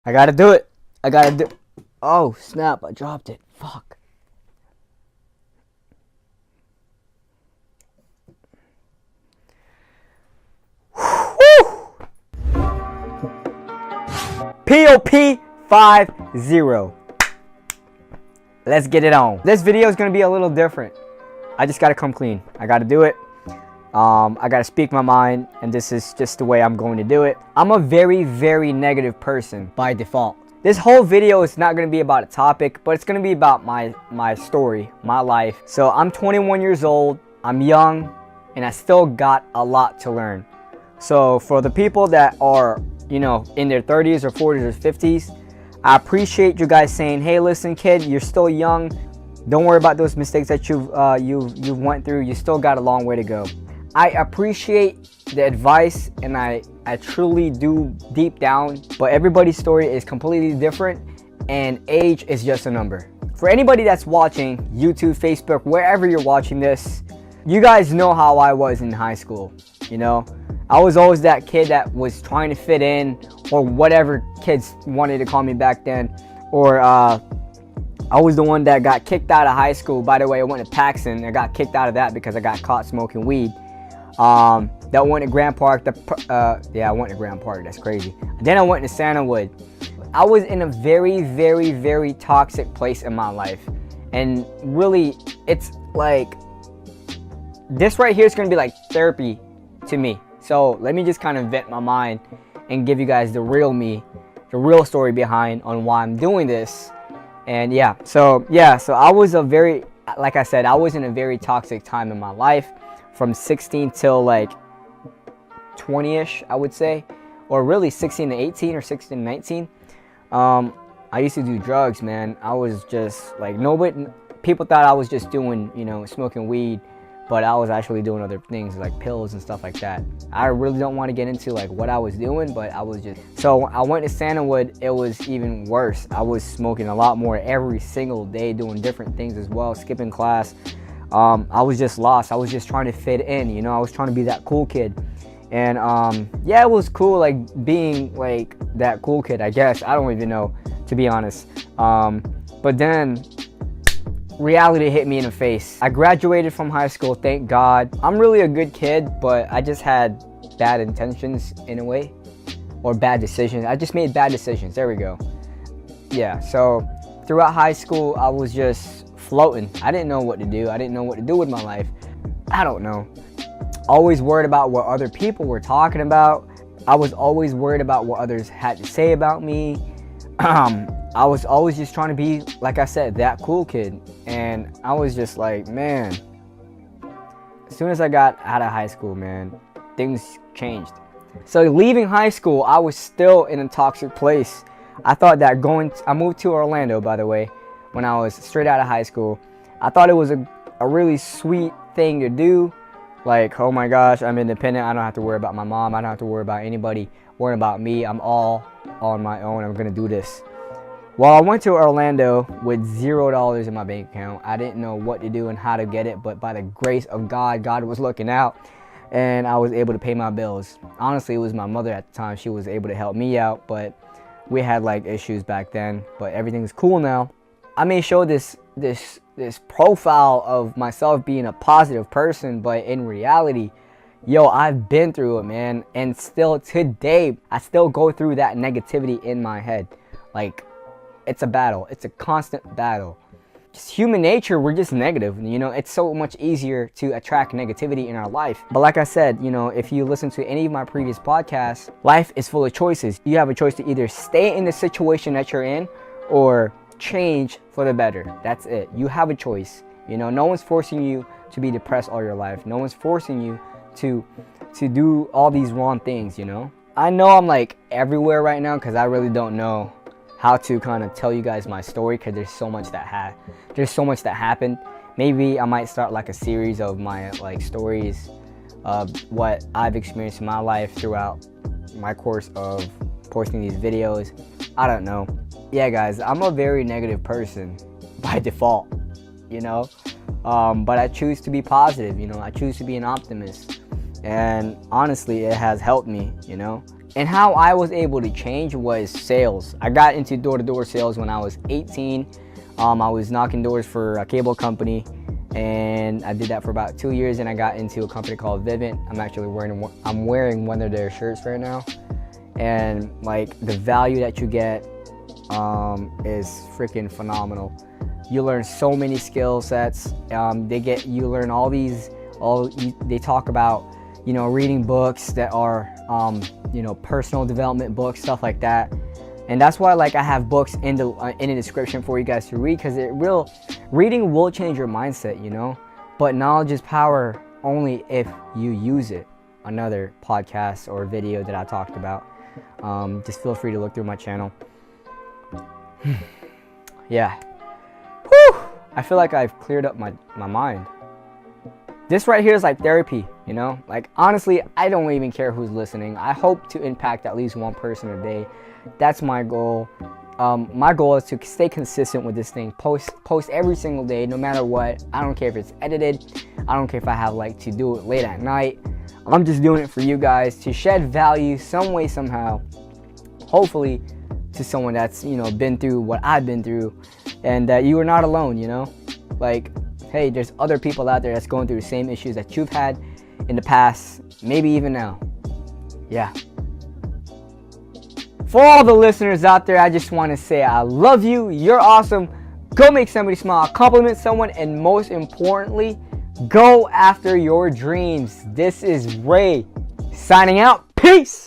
I gotta do it. I gotta do. Oh snap! I dropped it. Fuck. Woo! POP 50. Let's get it on. This video is gonna be a little different. I just gotta come clean. I gotta do it. I gotta speak my mind, and this is just the way I'm going to do it. I'm a very, very negative person by default. This whole video is not gonna be about a topic, but it's gonna be about my story, my life. So I'm 21 years old. I'm young, and I still got a lot to learn. So for the people that are, you know, in their 30s or 40s or 50s, I appreciate you guys saying, hey, listen, kid, you're still young. Don't worry about those mistakes that you've went through. You still got a long way to go. I appreciate the advice, and I truly do deep down, but everybody's story is completely different, and age is just a number. For anybody that's watching YouTube, Facebook, wherever you're watching this, you guys know how I was in high school. You know, I was always that kid that was trying to fit in, or whatever kids wanted to call me back then, or I was the one that got kicked out of high school. By the way, I went to Paxton. I got kicked out of that because I got caught smoking weed. That went to Grand Park. Yeah, I went to Grand Park. That's crazy. Then I went to Sandalwood. I was in a very, very, very toxic place in my life. And really, it's like, this right here is going to be like therapy to me. So let me just kind of vent my mind and give you guys the real me, the real story behind on why I'm doing this. And so I was like I said, I was in a very toxic time in my life, from 16 till like 20-ish, I would say, or really 16 to 18 or 16 to 19. I used to do drugs, man. I was just like, people thought I was just doing, you know, smoking weed, but I was actually doing other things like pills and stuff like that. I really don't want to get into like what I was doing, but I was just, so I went to Sandalwood. It was even worse. I was smoking a lot more every single day, doing different things as well, skipping class. I was just lost. I was just trying to fit in, you know. I was trying to be that cool kid. And yeah, it was cool, like being like that cool kid, I guess. I don't even know, to be honest. But then reality hit me in the face. I graduated from high school, thank God. I'm really a good kid, but I just had bad intentions in a way, or bad decisions. I just made bad decisions. There we go. Yeah, so throughout high school, I was just floating. I didn't know what to do. I didn't know what to do with my life. I don't know. Always worried about what other people were talking about. I was always worried about what others had to say about me. I was always just trying to be, like I said, that cool kid. And I was just like, man, as soon as I got out of high school, man, things changed. So leaving high school, I was still in a toxic place. I thought that I moved to Orlando, by the way, when I was straight out of high school. I thought it was a really sweet thing to do. Like, oh my gosh, I'm independent. I don't have to worry about my mom. I don't have to worry about anybody worrying about me. I'm all on my own. I'm going to do this. Well, I went to Orlando with $0 in my bank account. I didn't know what to do and how to get it, but by the grace of God, God was looking out, and I was able to pay my bills. Honestly, it was my mother at the time. She was able to help me out, but we had like issues back then, but everything's cool now. I may show this profile of myself being a positive person, but in reality, yo, I've been through it, man. And still today, I still go through that negativity in my head. Like, it's a battle. It's a constant battle. Just human nature, we're just negative. You know, it's so much easier to attract negativity in our life. But like I said, you know, if you listen to any of my previous podcasts, life is full of choices. You have a choice to either stay in the situation that you're in or change for the better. That's it. You have a choice. You know, no one's forcing you to be depressed all your life. No one's forcing you to do all these wrong things, you know. I know I'm like everywhere right now because I really don't know how to kind of tell you guys my story, because there's so much that happened. Maybe I might start like a series of my like stories of what I've experienced in my life throughout my course of posting these videos. I don't know. Yeah, guys, I'm a very negative person by default, you know, but I choose to be positive. You know, I choose to be an optimist, and honestly, it has helped me, you know. And how I was able to change was sales. I got into door-to-door sales when I was 18. I was knocking doors for a cable company, and I did that for about 2 years, and I got into a company called Vivint. I'm wearing one of their shirts right now, and like the value that you get is freaking phenomenal. You learn so many skill sets. You learn they talk about, you know, reading books that are you know, personal development books, stuff like that. And that's why, like, I have books in the description for you guys to read, because reading will change your mindset, you know. But knowledge is power only if you use it. Another podcast or video that I talked about. Just feel free to look through my channel. Yeah. Whew! I feel like I've cleared up my mind. This right here is like therapy, you know? Like, honestly, I don't even care who's listening. I hope to impact at least one person a day. That's my goal. My goal is to stay consistent with this thing. Post every single day, no matter what. I don't care if it's edited. I don't care if I have like to do it late at night. I'm just doing it for you guys to shed value some way, somehow. Hopefully to someone that's, you know, been through what I've been through, and that you are not alone, you know? Like, hey, there's other people out there that's going through the same issues that you've had in the past, maybe even now. Yeah. For all the listeners out there, I just want to say I love you. You're awesome. Go make somebody smile, compliment someone, and most importantly, go after your dreams. This is Ray signing out. Peace.